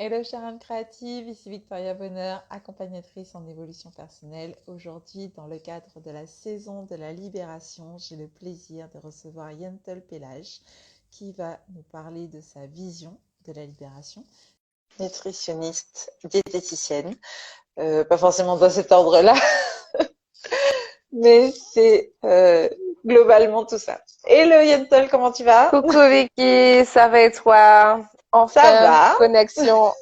Hello chère âme créative, ici Victoria Bonheur, accompagnatrice en évolution personnelle. Aujourd'hui, dans le cadre de la saison de la libération, j'ai le plaisir de recevoir Yentel Pelage qui va nous parler de sa vision de la libération. Nutritionniste, diététicienne, pas forcément dans cet ordre-là, mais c'est globalement tout ça. Hello Yentel, comment tu vas? Coucou Vicky, ça va et toi? Ça Enfin, va? connexion.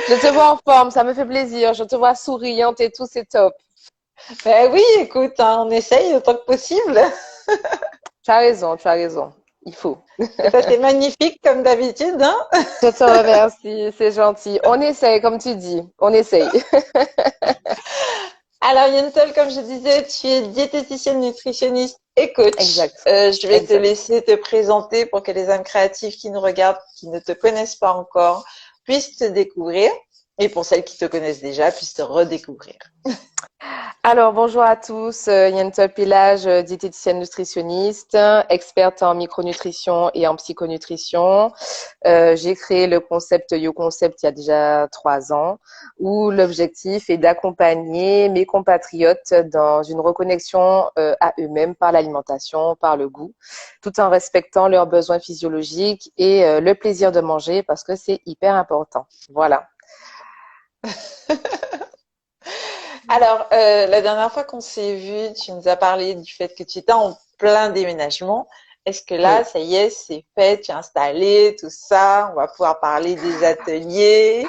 Je te vois en forme, ça me fait plaisir. Je te vois souriante et tout, c'est top. Ben oui, écoute, hein, on essaye autant que possible. Tu as raison, tu as raison. Il faut. Et toi, t'es magnifique comme d'habitude, hein? Je te remercie, c'est gentil. On essaye, comme tu dis. On essaye. Alors, Yentel, comme je disais, tu es diététicienne, nutritionniste et coach. Exact, Je vais te exact. laisser te présenter pour que les âmes créatives qui nous regardent, qui ne te connaissent pas encore, puissent te découvrir. Et pour celles qui te connaissent déjà, puissent te redécouvrir. Alors, bonjour à tous. Yentel Pelage, diététicienne nutritionniste, experte en micronutrition et en psychonutrition. J'ai créé le concept YoConcept il y a déjà 3 ans, où l'objectif est d'accompagner mes compatriotes dans une reconnexion à eux-mêmes par l'alimentation, par le goût, tout en respectant leurs besoins physiologiques et le plaisir de manger parce que c'est hyper important. Voilà. Alors, la dernière fois qu'on s'est vu, tu nous as parlé du fait que tu étais en plein déménagement. Est-ce que là, Oui. ça y est, c'est fait, tu es installé, tout ça, on va pouvoir parler des ateliers.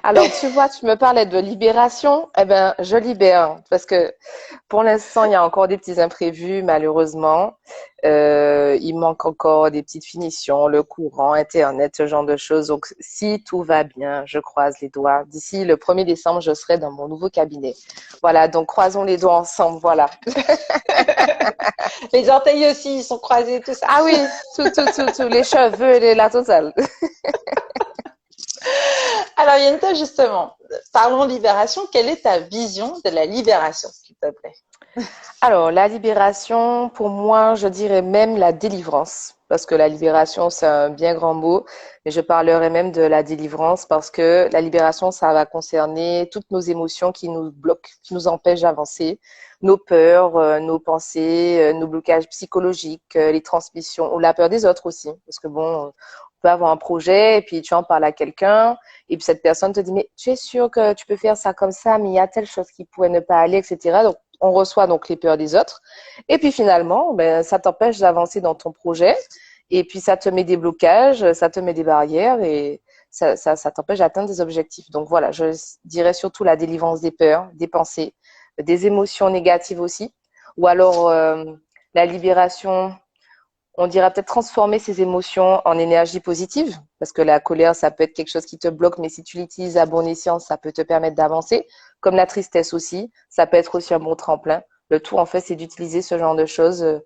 Alors, tu vois, tu me parlais de libération. Eh ben, je libère parce que pour l'instant, il y a encore des petits imprévus, malheureusement. Il manque encore des petites finitions, le courant, Internet, ce genre de choses. Donc, si tout va bien, je croise les doigts. D'ici le 1er décembre, je serai dans mon nouveau cabinet. Voilà, donc croisons les doigts ensemble. Voilà. Les orteils aussi, ils sont croisés, tout ça. Ah oui, tout, les cheveux, la totale. Alors, Yenta, justement, parlons libération. Quelle est ta vision de la libération, s'il te plaît? Alors, la libération, pour moi, je dirais même la délivrance, parce que la libération, c'est un bien grand mot, mais je parlerai même de la délivrance parce que la libération, ça va concerner toutes nos émotions qui nous bloquent, qui nous empêchent d'avancer, nos peurs, nos pensées, nos blocages psychologiques, les transmissions, ou la peur des autres aussi, parce que bon, on peut avoir un projet et puis tu en parles à quelqu'un et puis cette personne te dit, mais tu es sûr que tu peux faire ça comme ça, mais il y a telle chose qui pourrait ne pas aller, etc. Donc, on reçoit donc les peurs des autres. Et puis finalement, ben, ça t'empêche d'avancer dans ton projet. Et puis ça te met des blocages, ça te met des barrières et ça t'empêche d'atteindre des objectifs. Donc voilà, je dirais surtout la délivrance des peurs, des pensées, des émotions négatives aussi. Ou alors la libération, on dirait peut-être transformer ces émotions en énergie positive, parce que la colère, ça peut être quelque chose qui te bloque, mais si tu l'utilises à bon escient, ça peut te permettre d'avancer. Comme la tristesse aussi, ça peut être aussi un bon tremplin. Le tout, en fait, c'est d'utiliser ce genre de choses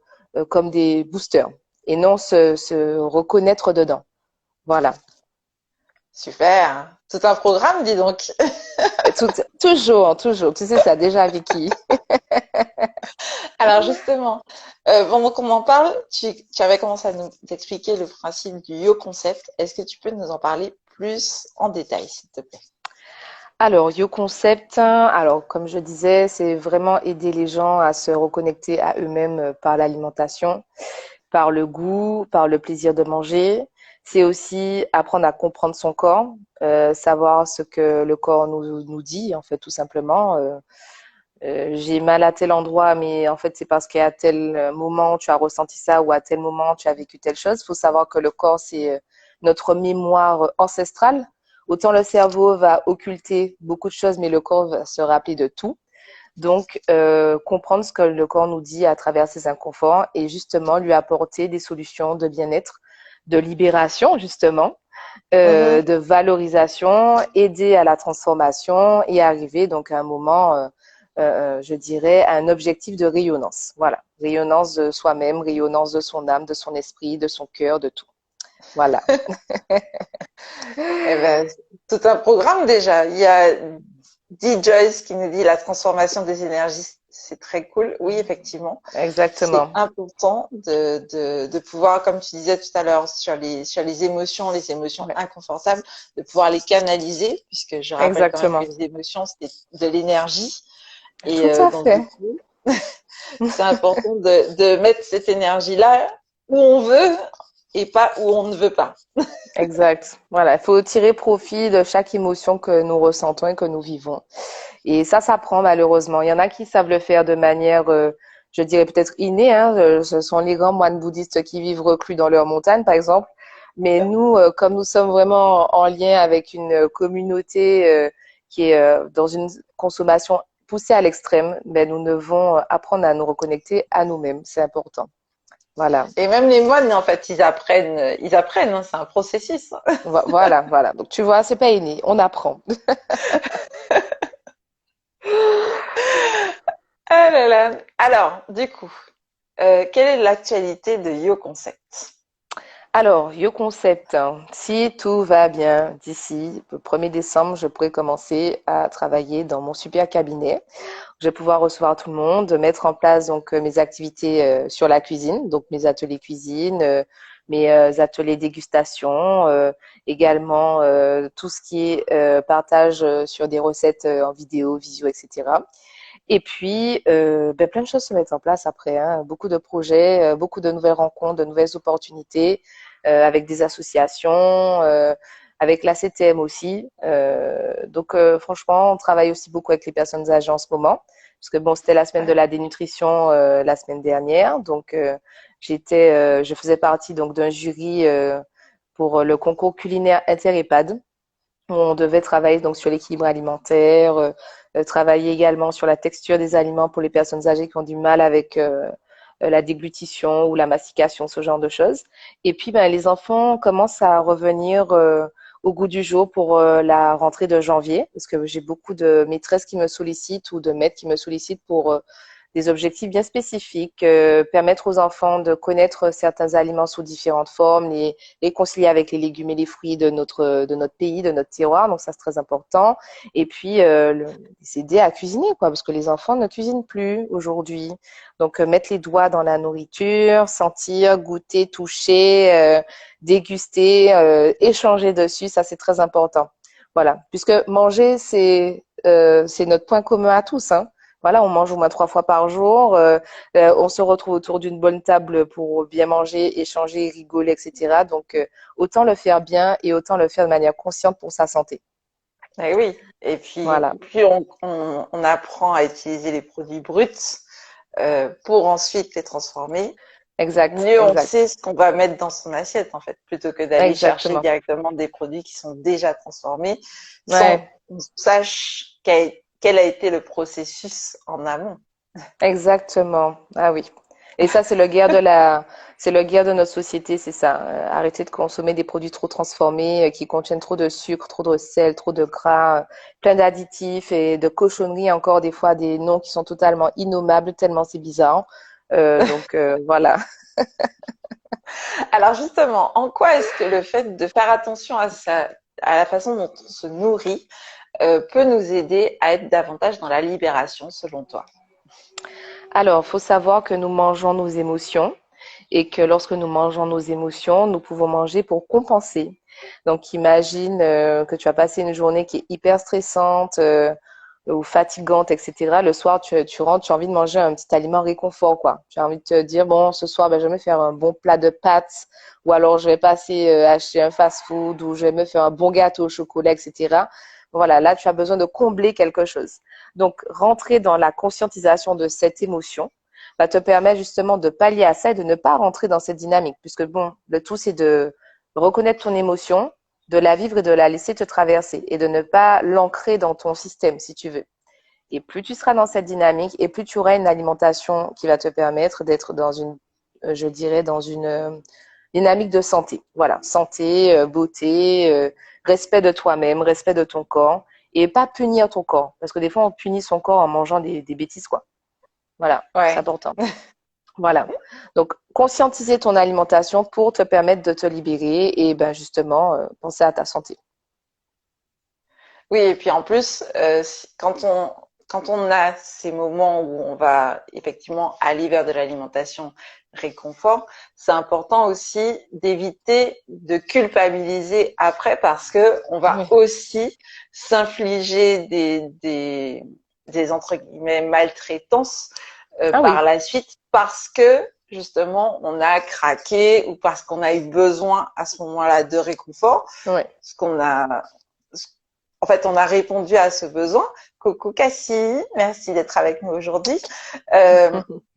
comme des boosters et non se reconnaître dedans. Voilà. Super. Tout un programme, dis donc. Toujours, toujours. Tu sais ça déjà, Vicky. Alors, justement, pendant qu'on en parle, tu avais commencé à nous expliquer le principe du Yo Concept. Est-ce que tu peux nous en parler plus en détail, s'il te plaît? Alors, YoConcept, alors comme je disais, c'est vraiment aider les gens à se reconnecter à eux-mêmes par l'alimentation, par le goût, par le plaisir de manger. C'est aussi apprendre à comprendre son corps, savoir ce que le corps nous dit, en fait, tout simplement. J'ai mal à tel endroit, mais en fait, c'est parce qu'à tel moment, tu as ressenti ça ou à tel moment, tu as vécu telle chose. Il faut savoir que le corps, c'est notre mémoire ancestrale. Autant le cerveau va occulter beaucoup de choses, mais le corps va se rappeler de tout. Donc, comprendre ce que le corps nous dit à travers ses inconforts et justement lui apporter des solutions de bien-être, de libération justement, Mhm. de valorisation, aider à la transformation et arriver donc à un moment, je dirais, à un objectif de rayonnance. Voilà, rayonnance de soi-même, rayonnance de son âme, de son esprit, de son cœur, de tout. Voilà. Eh ben, tout un programme déjà. Il y a Dee Joyce qui nous dit la transformation des énergies c'est très cool. Oui, effectivement, c'est Exactement. important de pouvoir, comme tu disais tout à l'heure, sur les émotions Ouais. inconfortables, de pouvoir les canaliser, puisque je rappelle quand même que Exactement. les émotions, c'est de l'énergie. Et Tout à donc, du fait. coup, c'est important de mettre cette énergie-là où on veut et pas où on ne veut pas. Exact. Voilà, il faut tirer profit de chaque émotion que nous ressentons et que nous vivons. Et ça s'apprend malheureusement. Il y en a qui savent le faire de manière, je dirais peut-être innée, hein. Ce sont les grands moines bouddhistes qui vivent reclus dans leur montagne, par exemple. Mais nous, comme nous sommes vraiment en lien avec une communauté qui est dans une consommation poussée à l'extrême, ben, nous devons apprendre à nous reconnecter à nous-mêmes. C'est important. Voilà. Et même les moines, en fait, ils apprennent, hein, c'est un processus. Voilà, voilà. Donc, tu vois, c'est pas inné. On apprend. Ah là là. Alors, du coup, quelle est l'actualité de Yo Concept? Alors, Yo Concept, hein. Si tout va bien d'ici le 1er décembre, je pourrai commencer à travailler dans mon super cabinet. Je vais pouvoir recevoir tout le monde, mettre en place donc mes activités sur la cuisine, donc mes ateliers cuisine, mes ateliers dégustation, également tout ce qui est partage sur des recettes en vidéo, visio, etc. Et puis, ben, plein de choses se mettent en place après, hein. Beaucoup de projets, beaucoup de nouvelles rencontres, de nouvelles opportunités avec des associations, avec la CTM aussi. Donc, franchement, on travaille aussi beaucoup avec les personnes âgées en ce moment. Parce que bon, c'était la semaine de la dénutrition la semaine dernière. Donc, je faisais partie donc d'un jury pour le concours culinaire inter-EHPAD. On devait travailler donc sur l'équilibre alimentaire, travailler également sur la texture des aliments pour les personnes âgées qui ont du mal avec la déglutition ou la mastication, ce genre de choses. Et puis, ben, les enfants commencent à revenir au goût du jour pour la rentrée de janvier, parce que j'ai beaucoup de maîtresses qui me sollicitent ou de maîtres qui me sollicitent pour des objectifs bien spécifiques, permettre aux enfants de connaître certains aliments sous différentes formes, les concilier avec les légumes et les fruits de notre pays, de notre terroir. Donc ça, c'est très important. Et puis, les aider à cuisiner, quoi, parce que les enfants ne cuisinent plus aujourd'hui. Donc, mettre les doigts dans la nourriture, sentir, goûter, toucher, déguster, échanger dessus, ça, c'est très important. Voilà, puisque manger, c'est notre point commun à tous, hein. Voilà, on mange au moins 3 fois par jour. On se retrouve autour d'une bonne table pour bien manger, échanger, rigoler, etc. Donc, autant le faire bien et autant le faire de manière consciente pour sa santé. Eh oui. Et puis, Voilà, plus on apprend à utiliser les produits bruts pour ensuite les transformer, exact, mieux on exact, sait ce qu'on va mettre dans son assiette, en fait, plutôt que d'aller chercher exactement. directement des produits qui sont déjà transformés sans Ouais, qu'on sache quel a été le processus en amont. exactement. Ah oui. Et ça, c'est le guerre de notre société, c'est ça. Arrêter de consommer des produits trop transformés, qui contiennent trop de sucre, trop de sel, trop de gras, plein d'additifs et de cochonneries, encore des fois des noms qui sont totalement innommables, tellement c'est bizarre. Donc voilà. Alors justement, en quoi est-ce que le fait de faire attention à la façon dont on se nourrit peut nous aider à être davantage dans la libération, selon toi? Alors, faut savoir que nous mangeons nos émotions et que lorsque nous mangeons nos émotions, nous pouvons manger pour compenser. Donc, imagine que tu as passé une journée qui est hyper stressante ou fatigante, etc. Le soir, tu rentres, tu as envie de manger un petit aliment réconfort, quoi. Tu as envie de te dire, bon, ce soir, ben, je vais me faire un bon plat de pâtes ou alors je vais passer acheter un fast-food ou je vais me faire un bon gâteau au chocolat, etc. Voilà, là, tu as besoin de combler quelque chose. Donc, rentrer dans la conscientisation de cette émotion va te permettre justement de pallier à ça et de ne pas rentrer dans cette dynamique. Puisque bon, le tout, c'est de reconnaître ton émotion, de la vivre et de la laisser te traverser et de ne pas l'ancrer dans ton système, si tu veux. Et plus tu seras dans cette dynamique et plus tu auras une alimentation qui va te permettre d'être dans une, je dirais, dans une dynamique de santé. Voilà, santé, beauté, respect de toi-même, respect de ton corps et pas punir ton corps. Parce que des fois, on punit son corps en mangeant des bêtises, quoi. Voilà, c'est Ouais. important. Voilà. Donc, conscientiser ton alimentation pour te permettre de te libérer et ben justement penser à ta santé. Oui, et puis en plus, quand quand on a ces moments où on va effectivement aller vers de l'alimentation réconfort, c'est important aussi d'éviter de culpabiliser après parce que on va Oui. aussi s'infliger des entre guillemets maltraitances Ah par oui, la suite parce que justement on a craqué ou parce qu'on a eu besoin à ce moment-là de réconfort, oui. ce qu'on a en fait, on a répondu à ce besoin. Coucou Cassie, merci d'être avec nous aujourd'hui.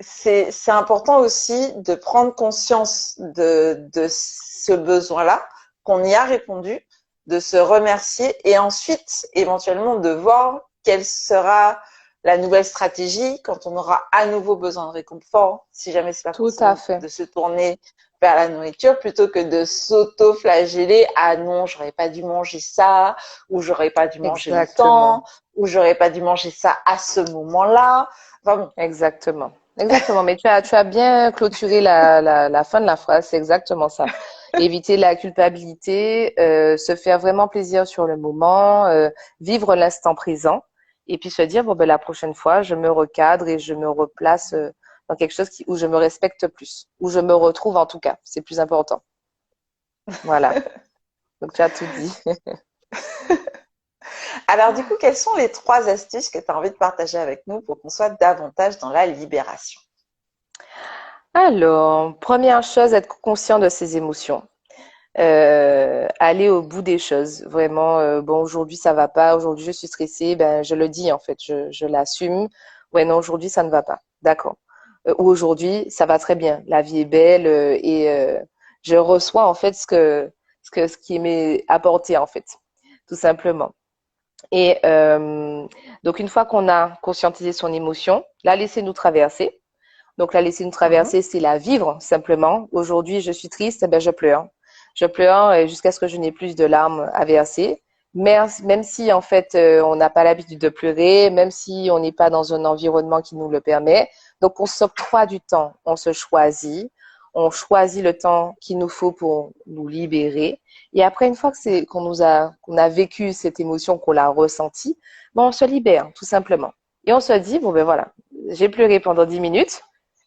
C'est important aussi de prendre conscience de ce besoin-là, qu'on y a répondu, de se remercier et ensuite, éventuellement, de voir quelle sera la nouvelle stratégie quand on aura à nouveau besoin de réconfort, si jamais c'est pas Tout à possible fait. de se tourner vers la nourriture plutôt que de s'auto-flageller. Ah non, j'aurais pas dû manger ça, ou j'aurais pas dû manger Exactement. autant, ou j'aurais pas dû manger ça à ce moment-là. Enfin bon. Exactement. Exactement. Mais tu as bien clôturé la fin de la phrase. C'est exactement ça. Éviter la culpabilité, se faire vraiment plaisir sur le moment, vivre l'instant présent, et puis se dire, bon, ben, la prochaine fois, je me recadre et je me replace dans quelque chose où je me respecte plus, où je me retrouve en tout cas. C'est plus important. Voilà. Donc, tu as tout dit. Alors du coup, quelles sont les 3 astuces que tu as envie de partager avec nous pour qu'on soit davantage dans la libération? Alors, première chose, être conscient de ses émotions. Aller au bout des choses. Vraiment, bon, aujourd'hui ça va pas, aujourd'hui je suis stressée, ben je le dis en fait, je l'assume. Ouais, non, aujourd'hui ça ne va pas. D'accord. Ou aujourd'hui ça va très bien, la vie est belle et je reçois en fait ce qui m'est apporté en fait, tout simplement. Et donc une fois qu'on a conscientisé son émotion, la laisser nous traverser. Donc la laisser nous Mhm. traverser, c'est la vivre simplement. Aujourd'hui, je suis triste, ben je pleure. Je pleure jusqu'à ce que je n'ai plus de larmes à verser. Mais même si en fait on n'a pas l'habitude de pleurer, même si on n'est pas dans un environnement qui nous le permet, donc on s'octroie du temps, on choisit le temps qu'il nous faut pour nous libérer. Et après, une fois que c'est qu'on a vécu cette émotion, qu'on l'a ressentie, ben on se libère tout simplement. Et on se dit bon ben voilà, j'ai pleuré pendant 10 minutes.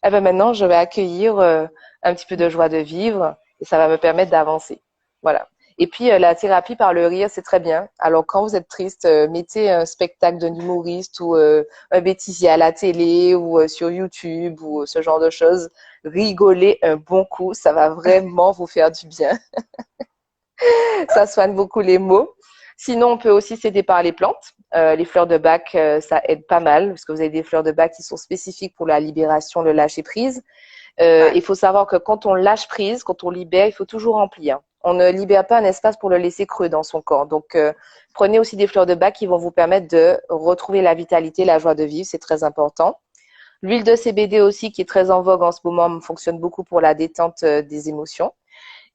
Eh ben maintenant, je vais accueillir un petit peu de joie de vivre et ça va me permettre d'avancer. Voilà. Et puis, la thérapie par le rire, c'est très bien. Alors, quand vous êtes triste, mettez un spectacle d'un humoriste ou un bêtisier à la télé ou sur YouTube ou ce genre de choses. Rigolez un bon coup, ça va vraiment vous faire du bien. Ça soigne beaucoup les mots. Sinon, on peut aussi s'aider par les plantes. Les fleurs de bac, ça aide pas mal parce que vous avez des fleurs de bac qui sont spécifiques pour la libération, le lâcher prise. Ouais. Il faut savoir que quand on lâche prise, quand on libère, il faut toujours remplir. On ne libère pas un espace pour le laisser creux dans son corps. Donc, prenez aussi des fleurs de bac qui vont vous permettre de retrouver la vitalité, la joie de vivre. C'est très important. L'huile de CBD aussi, qui est très en vogue en ce moment, fonctionne beaucoup pour la détente des émotions.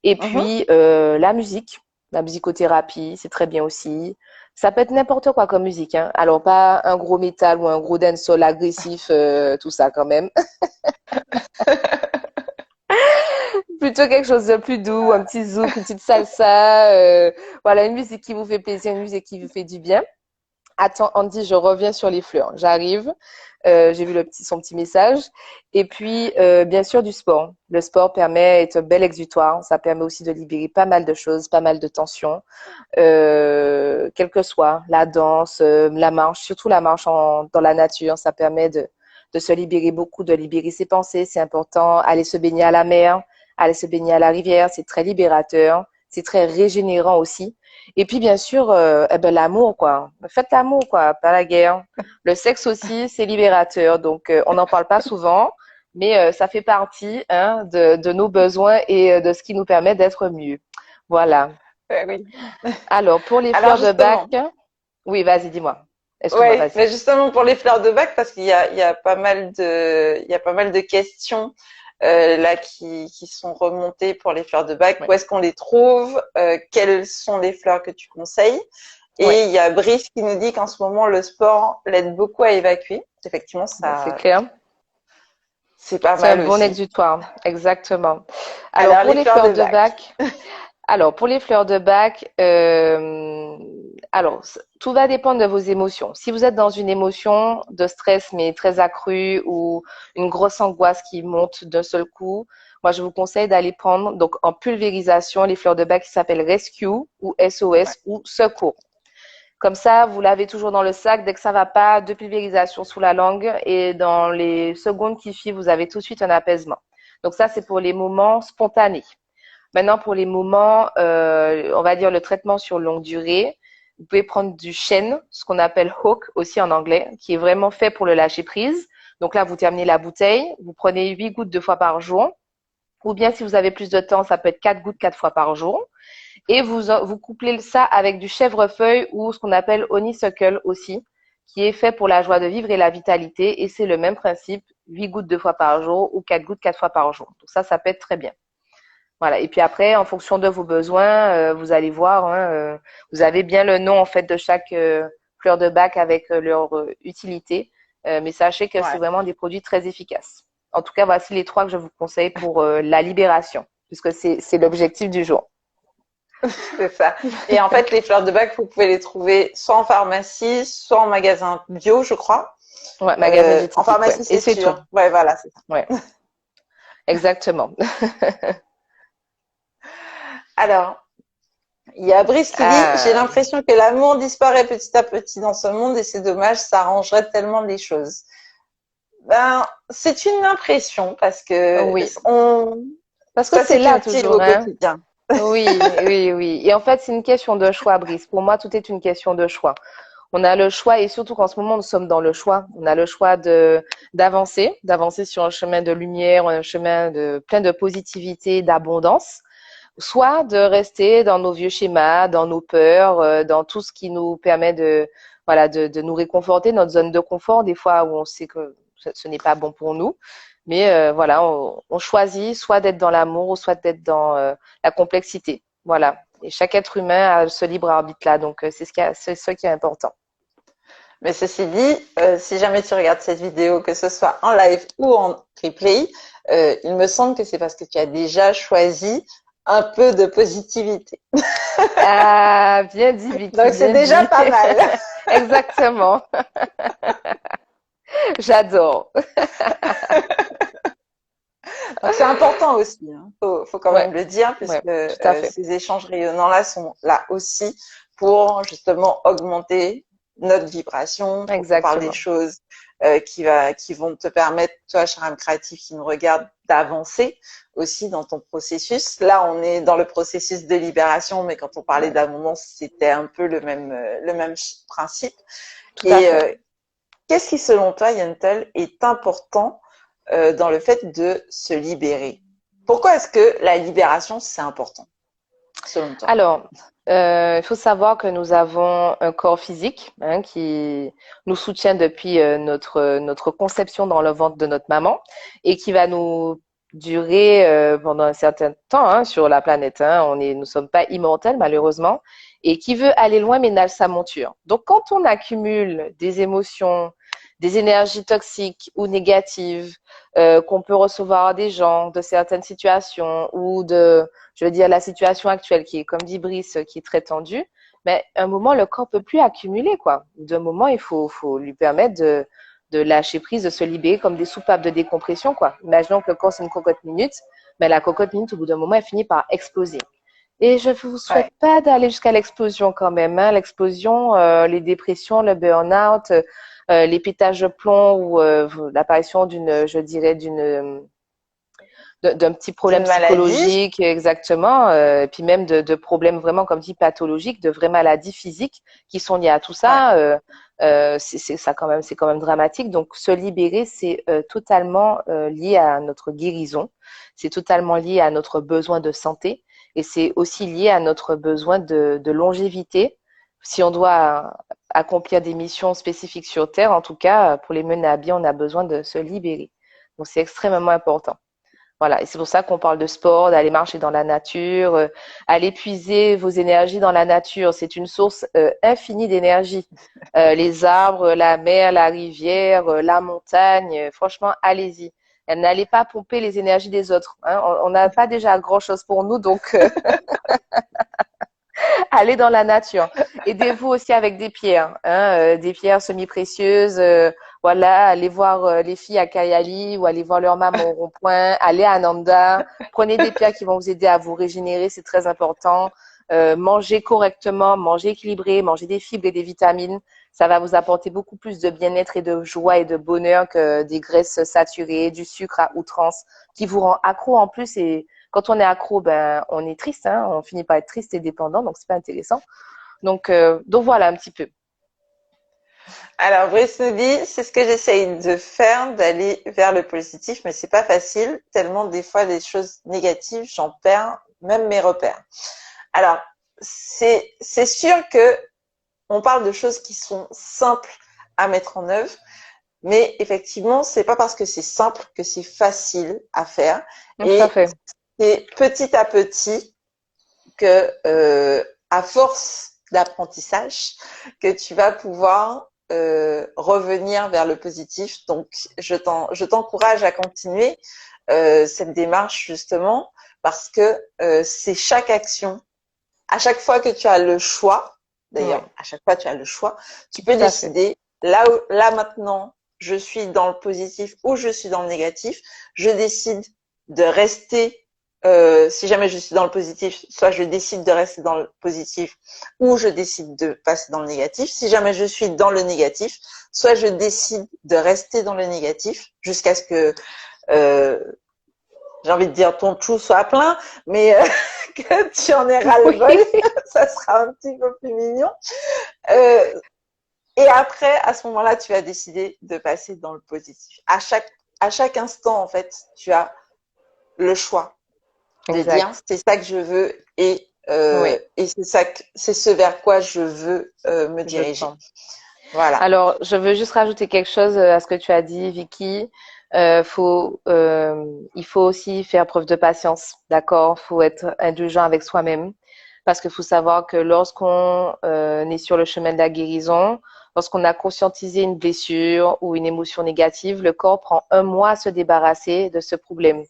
Et Mhm. puis, la musicothérapie, c'est très bien aussi. Ça peut être n'importe quoi comme musique, hein. Alors, pas un gros métal ou un gros dancehall agressif, tout ça quand même. Plutôt quelque chose de plus doux, un petit zouk, une petite salsa, voilà, une musique qui vous fait plaisir, une musique qui vous fait du bien. Attends, Andy, je reviens sur les fleurs. J'arrive. J'ai vu son petit message. Et puis, bien sûr, du sport. Le sport est un bel exutoire. Ça permet aussi de libérer pas mal de choses, pas mal de tensions, quelle que soit la danse, la marche, surtout la marche dans la nature. Ça permet de se libérer beaucoup, de libérer ses pensées. C'est important. Aller se baigner à la mer, aller se baigner à la rivière, c'est très libérateur. C'est très régénérant aussi. Et puis, bien sûr, eh ben, l'amour, quoi. Faites l'amour, quoi, pas la guerre. Le sexe aussi, c'est libérateur. Donc, on n'en parle pas souvent, mais ça fait partie hein, de nos besoins et de ce qui nous permet d'être mieux. Voilà. Oui. Alors, pour les Alors fleurs de bac, justement, oui, vas-y, dis-moi. Excuse-moi, ouais, vas-y. mais justement pour les fleurs de bac, parce il y a pas mal il y a pas mal de questions là qui sont remontées pour les fleurs de bac. Oui, Où est-ce qu'on les trouve? Quelles sont les fleurs que tu conseilles? oui, Et il y a Brice qui nous dit qu'en ce moment le sport l'aide beaucoup à évacuer. Effectivement, ben, c'est ça, clair. c'est pas C'est un mal bon aussi. exutoire, exactement. Alors, Alors pour les les fleurs fleurs de de bac. bac, Alors, pour les fleurs de bac, tout va dépendre de vos émotions. Si vous êtes dans une émotion de stress, mais très accrue, ou une grosse angoisse qui monte d'un seul coup, moi, je vous conseille d'aller prendre, donc, en pulvérisation, les fleurs de bac qui s'appellent Rescue, ou Ouais. SOS, ou Secours. Comme ça, vous l'avez toujours dans le sac. Dès que ça va pas, de pulvérisation sous la langue. Et dans les secondes qui suivent, vous avez tout de suite un apaisement. Donc ça, c'est pour les moments spontanés. Maintenant, pour les moments, on va dire le traitement sur longue durée, vous pouvez prendre du chêne, ce qu'on appelle hawk aussi en anglais, qui est vraiment fait pour le lâcher prise. Donc là, vous terminez la bouteille, vous prenez 8 gouttes 2 fois par jour. Ou bien si vous avez plus de temps, ça peut être 4 gouttes 4 fois par jour. Et vous couplez ça avec du chèvrefeuille ou ce qu'on appelle honeysuckle aussi, qui est fait pour la joie de vivre et la vitalité. Et c'est le même principe, 8 gouttes 2 fois par jour ou 4 gouttes 4 fois par jour. Donc ça peut être très bien. Voilà. Et puis après, en fonction de vos besoins, vous allez voir, hein, vous avez bien le nom en fait de chaque fleur de bac avec leur utilité. Mais sachez que c'est Ouais. vraiment des produits très efficaces. En tout cas, voici les trois que je vous conseille pour la libération, puisque c'est l'objectif du jour. C'est ça. Et en fait, les fleurs de bac, vous pouvez les trouver soit en pharmacie, soit en magasin bio, je crois. Ouais, magasin En diététique, ouais. pharmacie, Et c'est c'est tout. sûr. Ouais, voilà, c'est ça. Ouais, exactement. Alors, il y a Brice qui dit, j'ai Ah, l'impression que l'amour disparaît petit à petit dans ce monde et c'est dommage, ça arrangerait tellement les choses. Ben, c'est une impression parce que oui. on, Parce que ça se c'est là cultive toujours, au hein. quotidien. Oui, oui, oui. Et en fait, c'est une question de choix, Brice. Pour moi, tout est une question de choix. On a le choix, et surtout qu'en ce moment, nous sommes dans le choix. On a le choix d'avancer sur un chemin de lumière, un chemin de plein de positivité, d'abondance, soit de rester dans nos vieux schémas, dans nos peurs, dans tout ce qui nous permet voilà, de nous réconforter, notre zone de confort, des fois où on sait que ce n'est pas bon pour nous. Mais voilà, on choisit soit d'être dans l'amour ou soit d'être dans la complexité. Voilà. Et chaque être humain a ce libre arbitre-là. Donc, c'est ce qui est important. Mais ceci dit, si jamais tu regardes cette vidéo, que ce soit en live ou en replay, il me semble que c'est parce que tu as déjà choisi un peu de positivité. Ah, bien dit, Vicky, Donc c'est bien déjà dit. pas mal. Exactement. J'adore. Donc c'est important aussi, hein. Faut quand Ouais, même le dire, puisque ouais, tout à fait. ces échanges rayonnants-là sont là aussi pour justement augmenter notre vibration, pour qu'on parle des Exactement. choses qui vont te permettre, toi, cher âme créative qui nous regarde, d'avancer aussi dans ton processus. Là, on est dans le processus de libération, mais quand on parlait Ouais, d'abondance, c'était un peu le même principe. tout à Et fait. qu'est-ce qui, selon toi, Yantel, est important dans le fait de se libérer? Pourquoi est-ce que la libération, c'est important, selon toi? Alors, il faut savoir que nous avons un corps physique hein, qui nous soutient depuis notre conception dans le ventre de notre maman et qui va nous durer pendant un certain temps hein, sur la planète. Hein. Nous sommes pas immortels malheureusement et qui veut aller loin mais nage sa monture. Donc, quand on accumule des émotions, des énergies toxiques ou négatives qu'on peut recevoir des gens, de certaines situations ou je veux dire, la situation actuelle qui est, comme dit Brice, qui est très tendue, mais à un moment, le corps peut plus accumuler, quoi. D'un moment, faut lui permettre de lâcher prise, de se libérer comme des soupapes de décompression, quoi. Imaginons que le corps, c'est une cocotte minute, mais la cocotte minute, au bout d'un moment, elle finit par exploser. Et je vous souhaite Ouais, pas d'aller jusqu'à l'explosion quand même, hein. L'explosion, les dépressions, le burn-out, les pétages de plomb ou l'apparition je dirais, d'un petit problème d'une maladie. psychologique, exactement, et puis même de problèmes vraiment, comme dit, pathologiques, de vraies maladies physiques qui sont liées à tout Ouais. ça. C'est quand même dramatique. Donc, se libérer, c'est totalement lié à notre guérison. C'est totalement lié à notre besoin de santé. Et c'est aussi lié à notre besoin de longévité. Si on doit accomplir des missions spécifiques sur Terre, en tout cas, pour les mener à bien, on a besoin de se libérer. Donc, c'est extrêmement important. Voilà, et c'est pour ça qu'on parle de sport, d'aller marcher dans la nature, aller puiser vos énergies dans la nature. C'est une source infinie d'énergie. Les arbres, la mer, la rivière, la montagne, franchement, allez-y. N'allez pas pomper les énergies des autres. Hein. On n'a pas déjà grand-chose pour nous, donc allez dans la nature. Aidez-vous aussi avec des pierres, hein, des pierres semi-précieuses. Voilà, allez voir les filles à Kayali ou allez voir leur maman au rond-point. Allez à Nanda. Prenez des pierres qui vont vous aider à vous régénérer, c'est très important. Mangez correctement, mangez équilibré, mangez des fibres et des vitamines. Ça va vous apporter beaucoup plus de bien-être et de joie et de bonheur que des graisses saturées, du sucre à outrance qui vous rend accro en plus. Et quand on est accro, ben, on est triste, hein, on finit par être triste et dépendant, donc c'est pas intéressant. Donc voilà un petit peu. Alors, Brice nous dit, c'est ce que j'essaye de faire, d'aller vers le positif, mais c'est pas facile, tellement des fois les choses négatives, j'en perds même mes repères. Alors, c'est sûr que on parle de choses qui sont simples à mettre en œuvre, mais effectivement, c'est pas parce que c'est simple que c'est facile à faire. Tout à fait. C'est petit à petit que, à force d'apprentissage, que tu vas pouvoir revenir vers le positif. Donc, je t'encourage à continuer cette démarche justement parce que c'est chaque action. À chaque fois que tu as le choix, d'ailleurs, à chaque fois tu as le choix, tu peux décider là maintenant, je suis dans le positif ou je suis dans le négatif. Je décide de rester. Si jamais je suis dans le positif, soit je décide de rester dans le positif ou je décide de passer dans le négatif. Si jamais je suis dans le négatif, soit je décide de rester dans le négatif jusqu'à ce que, j'ai envie de dire, ton chou soit plein, mais que tu en aies ras-le-bol, ça sera un petit peu plus mignon. Et après, à ce moment-là, tu vas décider de passer dans le positif. À chaque instant, en fait, tu as le choix de dire c'est ça que je veux et c'est ce vers quoi je veux me diriger. Voilà. Alors, je veux juste rajouter quelque chose à ce que tu as dit, Vicky. Il faut aussi faire preuve de patience, d'accord? Faut être indulgent avec soi-même parce qu'il faut savoir que lorsqu'on est sur le chemin de la guérison, lorsqu'on a conscientisé une blessure ou une émotion négative, le corps prend 1 mois à se débarrasser de ce problème.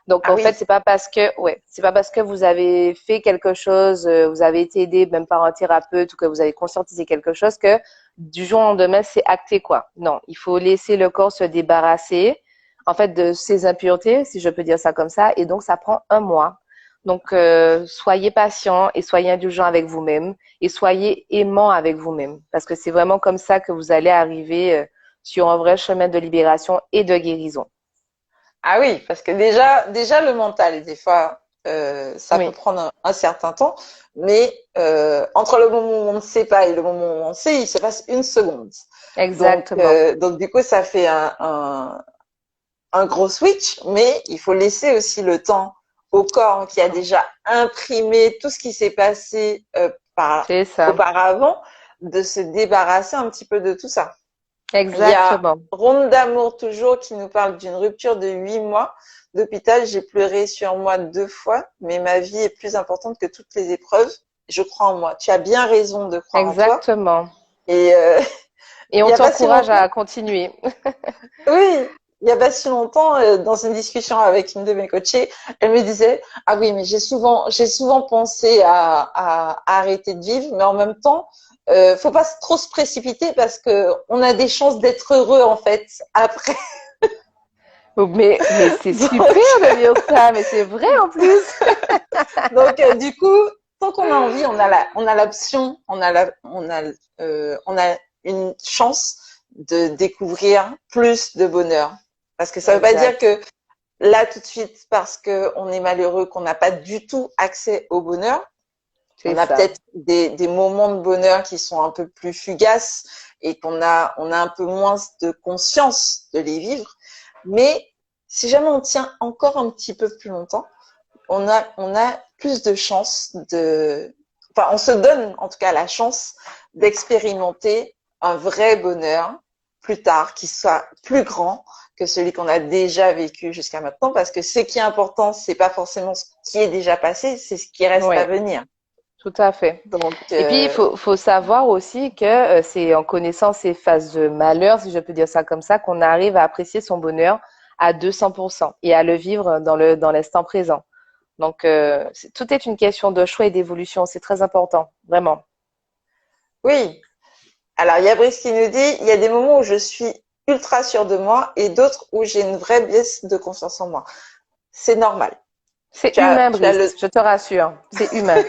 Donc en fait, c'est pas parce que vous avez fait quelque chose, vous avez été aidé même par un thérapeute ou que vous avez conscientisé quelque chose que du jour au lendemain c'est acté quoi. Non, il faut laisser le corps se débarrasser en fait de ses impuretés, si je peux dire ça comme ça, et donc ça prend 1 mois. Donc soyez patient et soyez indulgent avec vous-même et soyez aimant avec vous-même parce que c'est vraiment comme ça que vous allez arriver sur un vrai chemin de libération et de guérison. Ah oui, parce que déjà le mental, des fois, ça peut prendre un certain temps, mais entre le moment où on ne sait pas et le moment où on sait, il se passe 1 seconde. Exactement. Donc du coup, ça fait un gros switch, mais il faut laisser aussi le temps au corps qui a déjà imprimé tout ce qui s'est passé auparavant, de se débarrasser un petit peu de tout ça. Exactement. Il y a Ronde d'amour toujours qui nous parle d'une rupture de 8 mois d'hôpital. J'ai pleuré sur moi 2 fois, mais ma vie est plus importante que toutes les épreuves. Je crois en moi. Tu as bien raison de croire en toi. Exactement. Et on t'encourage à continuer. Oui, il n'y a pas si longtemps, dans une discussion avec une de mes coachées, elle me disait « Ah oui, mais j'ai souvent pensé à arrêter de vivre, mais en même temps, faut pas trop se précipiter parce que on a des chances d'être heureux en fait après. » Mais c'est super de dire ça, mais c'est vrai en plus. Donc du coup, tant qu'on a envie, on a l'option, on a une chance de découvrir plus de bonheur. Parce que ça veut pas dire que là tout de suite, parce que on est malheureux, qu'on n'a pas du tout accès au bonheur. On a peut-être des moments de bonheur qui sont un peu plus fugaces et on a un peu moins de conscience de les vivre. Mais si jamais on tient encore un petit peu plus longtemps, on a plus de chances on se donne en tout cas la chance d'expérimenter un vrai bonheur plus tard, qui soit plus grand que celui qu'on a déjà vécu jusqu'à maintenant, parce que ce qui est important, c'est pas forcément ce qui est déjà passé, c'est ce qui reste à venir. Tout à fait. Donc, et puis, il faut savoir aussi que c'est en connaissant ces phases de malheur, si je peux dire ça comme ça, qu'on arrive à apprécier son bonheur à 200% et à le vivre dans l'instant présent. Donc, tout est une question de choix et d'évolution. C'est très important, vraiment. Oui. Alors, il y a Brice qui nous dit, il y a des moments où je suis ultra sûre de moi et d'autres où j'ai une vraie baisse de confiance en moi. C'est normal. C'est humain, Tu as Brice. Je te rassure. C'est humain.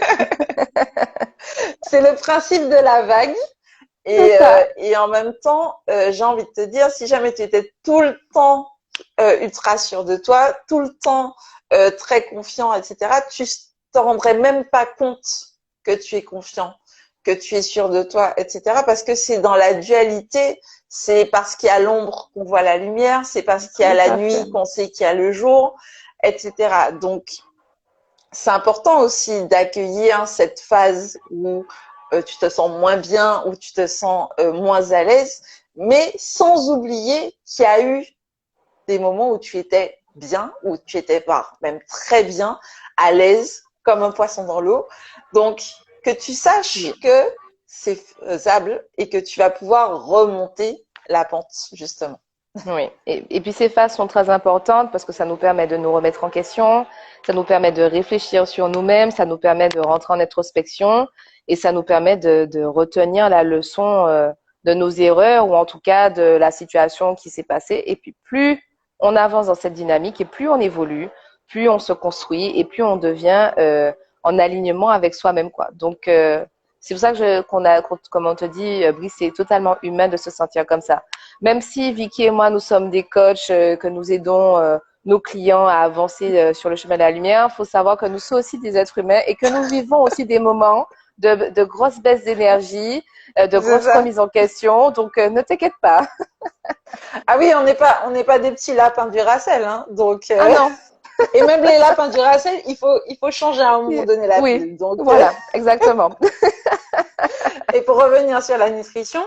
C'est le principe de la vague. C'est ça. Et en même temps, j'ai envie de te dire, si jamais tu étais tout le temps ultra sûr de toi, tout le temps très confiant, etc., tu t'en rendrais même pas compte que tu es confiant, que tu es sûr de toi, etc., parce que c'est dans la dualité, c'est parce qu'il y a l'ombre qu'on voit la lumière, c'est parce qu'il y a Tout la à fait. nuit qu'on sait qu'il y a le jour, etc. Donc, c'est important aussi d'accueillir cette phase où tu te sens moins bien, où tu te sens moins à l'aise, mais sans oublier qu'il y a eu des moments où tu étais bien, où tu étais même très bien, à l'aise, comme un poisson dans l'eau. Donc, que tu saches Oui. que c'est faisable et que tu vas pouvoir remonter la pente, justement. Oui. Et puis ces phases sont très importantes parce que ça nous permet de nous remettre en question, ça nous permet de réfléchir sur nous-mêmes, ça nous permet de rentrer en introspection et ça nous permet de retenir la leçon de nos erreurs ou en tout cas de la situation qui s'est passée. Et puis plus on avance dans cette dynamique et plus on évolue, plus on se construit et plus on devient en alignement avec soi-même, quoi. Donc c'est pour ça que comme on te dit, Brice, c'est totalement humain de se sentir comme ça. Même si Vicky et moi, nous sommes des coachs, que nous aidons nos clients à avancer sur le chemin de la lumière, il faut savoir que nous sommes aussi des êtres humains et que nous vivons aussi des moments de grosses baisses d'énergie, de C'est grosses ça. remises en question. Donc, ne t'inquiète pas. Ah oui, on n'est pas des petits lapins du Racel, hein. Donc, Ah non. et même les lapins du Racel, il faut changer à un moment donné la Oui, pile. Donc, voilà, exactement. et pour revenir sur la nutrition,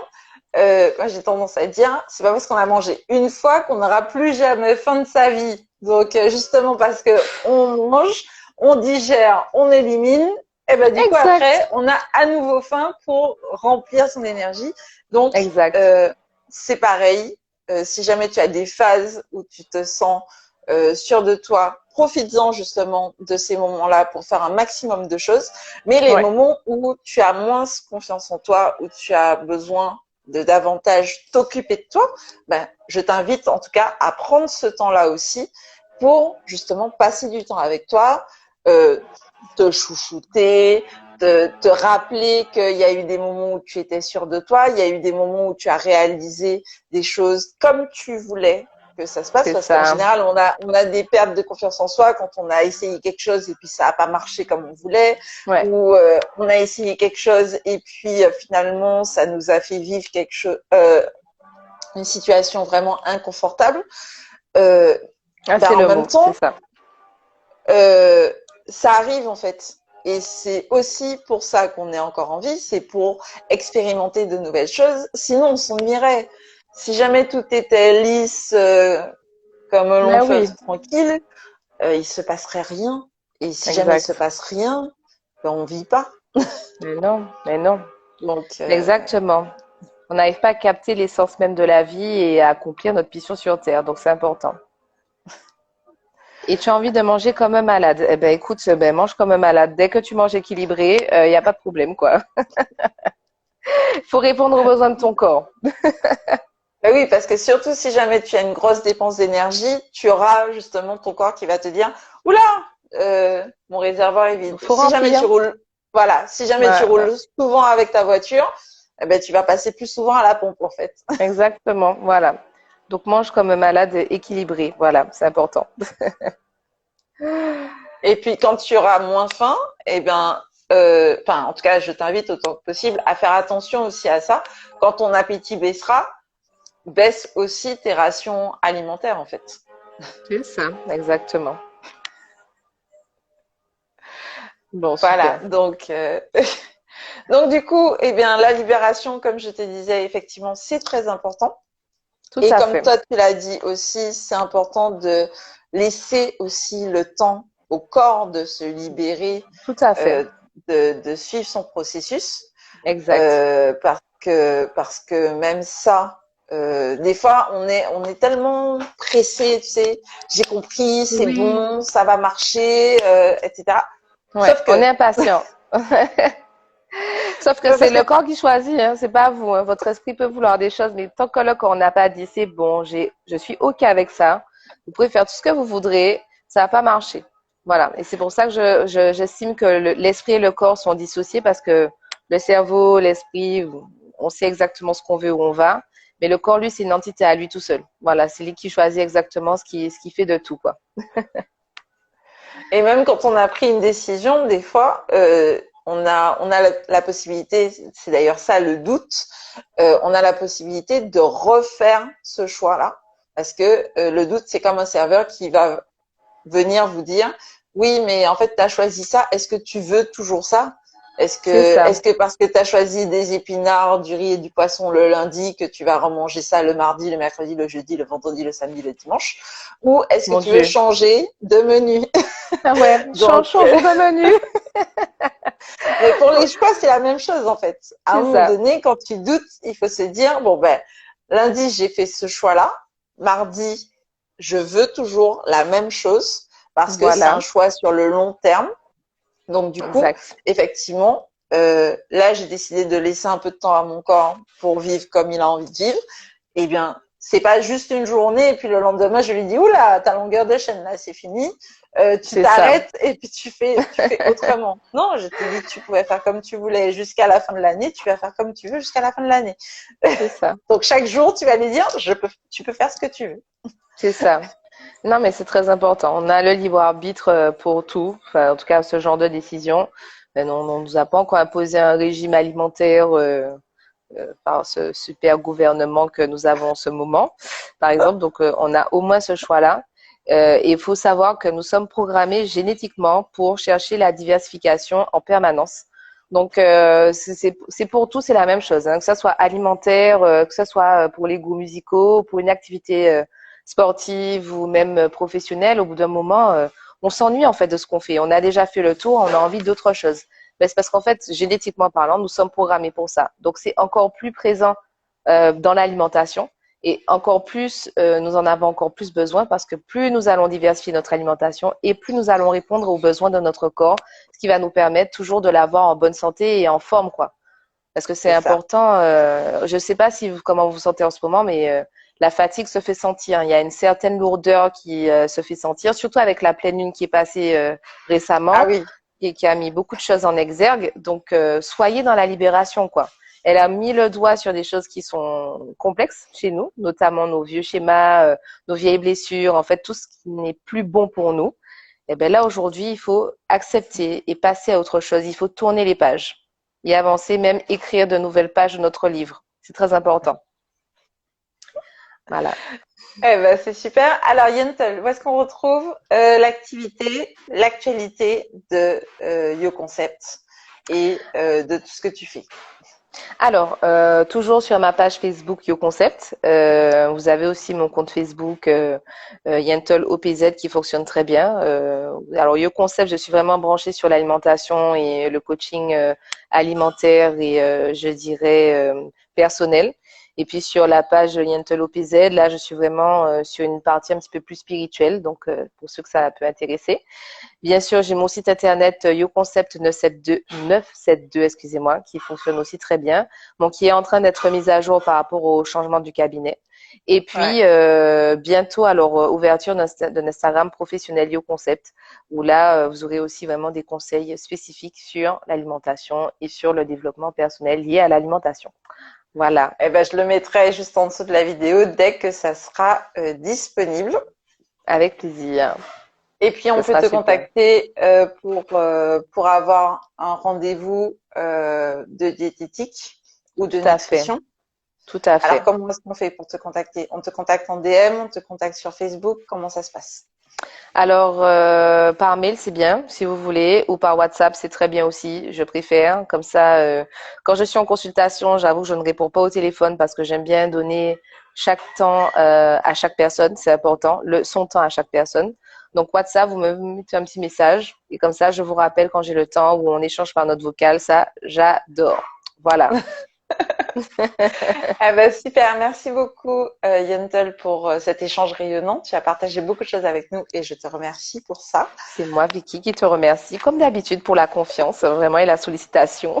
moi j'ai tendance à dire, c'est pas parce qu'on a mangé une fois qu'on n'aura plus jamais faim de sa vie. Donc, justement parce que on mange, on digère, on élimine, et ben du coup Exact. après, on a à nouveau faim pour remplir son énergie. Donc, Exact. euh, c'est pareil. Si jamais tu as des phases où tu te sens sûr de toi, profites-en justement de ces moments-là pour faire un maximum de choses. Mais les Ouais. moments où tu as moins confiance en toi, où tu as besoin de davantage t'occuper de toi, ben, je t'invite en tout cas à prendre ce temps-là aussi pour justement passer du temps avec toi, te chouchouter, te rappeler qu'il y a eu des moments où tu étais sûr de toi, il y a eu des moments où tu as réalisé des choses comme tu voulais que ça se passe, C'est parce qu'en ça. général, on a des pertes de confiance en soi quand on a essayé quelque chose et puis ça n'a pas marché comme on voulait, Ouais. ou on a essayé quelque chose et puis finalement, ça nous a fait vivre quelque chose, une situation vraiment inconfortable. Euh, Ah, ben, c'est en le même mot, c'est temps, ça. euh, ça arrive en fait. Et c'est aussi pour ça qu'on est encore en vie, c'est pour expérimenter de nouvelles choses. Sinon, on s'ennuierait. Si jamais tout était lisse, comme un long Mais fleuve oui, tranquille, il se passerait rien. Et si jamais il se exact. passe rien, ben on vit pas. Mais non, mais non. Donc, Exactement. On n'arrive pas à capter l'essence même de la vie et à accomplir notre mission sur Terre. Donc, c'est important. Et tu as envie de manger comme un malade. Eh ben, écoute, ben, mange comme un malade. Dès que tu manges équilibré, il n'y a pas de problème, quoi. Il faut répondre aux besoins de ton corps. ben oui, parce que surtout si jamais tu as une grosse dépense d'énergie, tu auras justement ton corps qui va te dire, oula, mon réservoir est Il vide. faut Si jamais tu remplir. roules, voilà, si jamais tu Ouais, ouais. roules souvent avec ta voiture, eh ben tu vas passer plus souvent à la pompe en fait. Exactement. Voilà. Donc, mange comme un malade équilibré. Voilà, c'est important. Et puis quand tu auras moins faim, eh ben, enfin, en tout cas, je t'invite autant que possible à faire attention aussi à ça. Quand ton appétit baissera, baisse aussi tes rations alimentaires en fait. C'est ça. Exactement. Bon, Voilà, super. donc donc du coup, eh bien la libération, comme je te disais, effectivement, c'est très important. Tout Et à comme fait. toi tu l'as dit aussi, c'est important de laisser aussi le temps au corps de se libérer, Tout à fait. euh, de suivre son processus, Exact. parce que même ça. Des fois, on est tellement pressé, tu sais. J'ai compris, c'est Oui. bon, ça va marcher, etc. Ouais, Sauf on que, est impatient. Sauf que c'est parce que le corps qui choisit, hein, c'est pas vous. Hein. Votre esprit peut vouloir des choses, mais tant que le corps n'a pas dit c'est bon, je suis OK avec ça, vous pouvez faire tout ce que vous voudrez, ça va pas marcher. Voilà. Et c'est pour ça que j'estime que l'esprit et le corps sont dissociés parce que le cerveau, l'esprit, on sait exactement ce qu'on veut, où on va. Mais le corps, lui, c'est une entité à lui tout seul. Voilà. C'est lui qui choisit exactement ce qui fait de tout, quoi. Et même quand on a pris une décision, des fois, on a la possibilité, c'est d'ailleurs ça le doute, on a la possibilité de refaire ce choix-là. Parce que le doute, c'est comme un serveur qui va venir vous dire, oui, mais en fait, tu as choisi ça, est-ce que tu veux toujours ça? C'est ça. Est-ce que parce que tu as choisi des épinards, du riz et du poisson le lundi, que tu vas remanger ça le mardi, le mercredi, le jeudi, le vendredi, le samedi, le dimanche? Ou est-ce que Mon tu veux Dieu. changer de menu? Ah ouais, Donc, changer de menu. mais pour les choix, c'est la même chose en fait. À un C'est moment ça. donné, quand tu doutes, il faut se dire, bon ben, lundi, j'ai fait ce choix-là. Mardi, je veux toujours la même chose parce que c'est un Voilà. choix sur le long terme. Donc du coup, Exact. effectivement, là, j'ai décidé de laisser un peu de temps à mon corps pour vivre comme il a envie de vivre. Eh bien, c'est pas juste une journée et puis le lendemain, je lui dis, oula, ta longueur de chaîne là, c'est fini. Tu C'est ça. t'arrêtes et puis tu fais autrement. Non, je t'ai dit que tu pouvais faire comme tu voulais jusqu'à la fin de l'année. Tu vas faire comme tu veux jusqu'à la fin de l'année. C'est ça. Donc chaque jour, tu vas lui dire, tu peux faire ce que tu veux. C'est ça. Non, mais c'est très important. On a le libre arbitre pour tout. Enfin, en tout cas, ce genre de décision. Mais non, on nous a pas encore imposé un régime alimentaire par ce super gouvernement que nous avons en ce moment, par exemple. Donc, on a au moins ce choix-là. Et il faut savoir que nous sommes programmés génétiquement pour chercher la diversification en permanence. Donc, c'est pour tout, c'est la même chose, hein, que ça soit alimentaire, que ça soit pour les goûts musicaux, pour une activité sportive ou même professionnelle. Au bout d'un moment, on s'ennuie en fait de ce qu'on fait. On a déjà fait le tour, on a envie d'autre chose. Ben, c'est parce qu'en fait, génétiquement parlant, nous sommes programmés pour ça. Donc, c'est encore plus présent dans l'alimentation et encore plus, nous en avons encore plus besoin parce que plus nous allons diversifier notre alimentation et plus nous allons répondre aux besoins de notre corps, ce qui va nous permettre toujours de l'avoir en bonne santé et en forme, quoi. Parce que c'est C'est ça. important. Je ne sais pas comment vous vous sentez en ce moment, mais la fatigue se fait sentir. Il y a une certaine lourdeur qui se fait sentir, surtout avec la pleine lune qui est passée Ah récemment oui, et qui a mis beaucoup de choses en exergue. Donc, soyez dans la libération, quoi. Elle a mis le doigt sur des choses qui sont complexes chez nous, notamment nos vieux schémas, nos vieilles blessures, en fait, tout ce qui n'est plus bon pour nous. Et ben là, aujourd'hui, il faut accepter et passer à autre chose. Il faut tourner les pages et avancer, même écrire de nouvelles pages de notre livre. C'est très important. Voilà. eh ben, c'est super. Alors Yentel, où est-ce qu'on retrouve l'actualité de YoConcept et de tout ce que tu fais? Alors, toujours sur ma page Facebook YoConcept, vous avez aussi mon compte Facebook Yentl OPZ qui fonctionne très bien. Alors YoConcept, je suis vraiment branchée sur l'alimentation et le coaching alimentaire et je dirais personnel. Et puis sur la page Yentl OPZ, là, je suis vraiment sur une partie un petit peu plus spirituelle, donc pour ceux que ça peut intéresser. Bien sûr, j'ai mon site internet YoConcept 972, excusez-moi, qui fonctionne aussi très bien, donc qui est en train d'être mis à jour par rapport au changement du cabinet. Et Ouais. puis bientôt, alors ouverture d'un Instagram professionnel YoConcept, où là vous aurez aussi vraiment des conseils spécifiques sur l'alimentation et sur le développement personnel lié à l'alimentation. Voilà, Eh ben, je le mettrai juste en dessous de la vidéo dès que ça sera disponible. avec plaisir. Et puis, Ce on peut sera te super. contacter pour avoir un rendez-vous de diététique ou de Tout à fait, nutrition. tout à Alors, fait. comment est-ce qu'on fait pour te contacter? On te contacte en DM, on te contacte sur Facebook, comment ça se passe? Alors, par mail, c'est bien, si vous voulez, ou par WhatsApp, c'est très bien aussi, je préfère. Comme ça, quand je suis en consultation, j'avoue que je ne réponds pas au téléphone parce que j'aime bien donner chaque temps à chaque personne, c'est important, son temps à chaque personne. Donc, WhatsApp, vous me mettez un petit message et comme ça, je vous rappelle quand j'ai le temps ou on échange par note vocale, ça, j'adore. Voilà. Ah bah super, merci beaucoup Yentel pour cet échange rayonnant. Tu as partagé beaucoup de choses avec nous et je te remercie pour ça. C'est moi, Vicky, qui te remercie, comme d'habitude, pour la confiance, vraiment, et la sollicitation.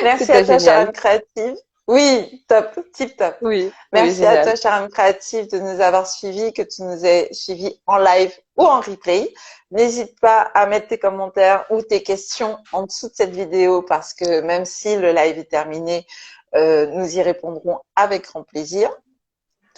Merci à C'était toi, chère âme génial. créative. Oui, top, tip top. Oui, oui, Merci à génial. toi, chère âme créative, de nous avoir suivis, que tu nous aies suivis en live ou en replay. N'hésite pas à mettre tes commentaires ou tes questions en dessous de cette vidéo parce que même si le live est terminé, nous y répondrons avec grand plaisir.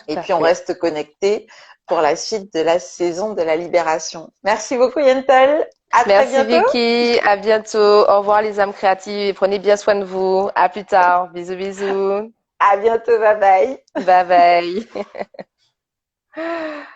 Et Tout à puis, on fait. reste connecté pour la suite de la saison de la libération. Merci beaucoup, Yentel. À très Merci, bientôt. Vicky. À bientôt. Au revoir, les âmes créatives. Et prenez bien soin de vous. À plus tard. Bisous, bisous. À bientôt. Bye bye. Bye bye.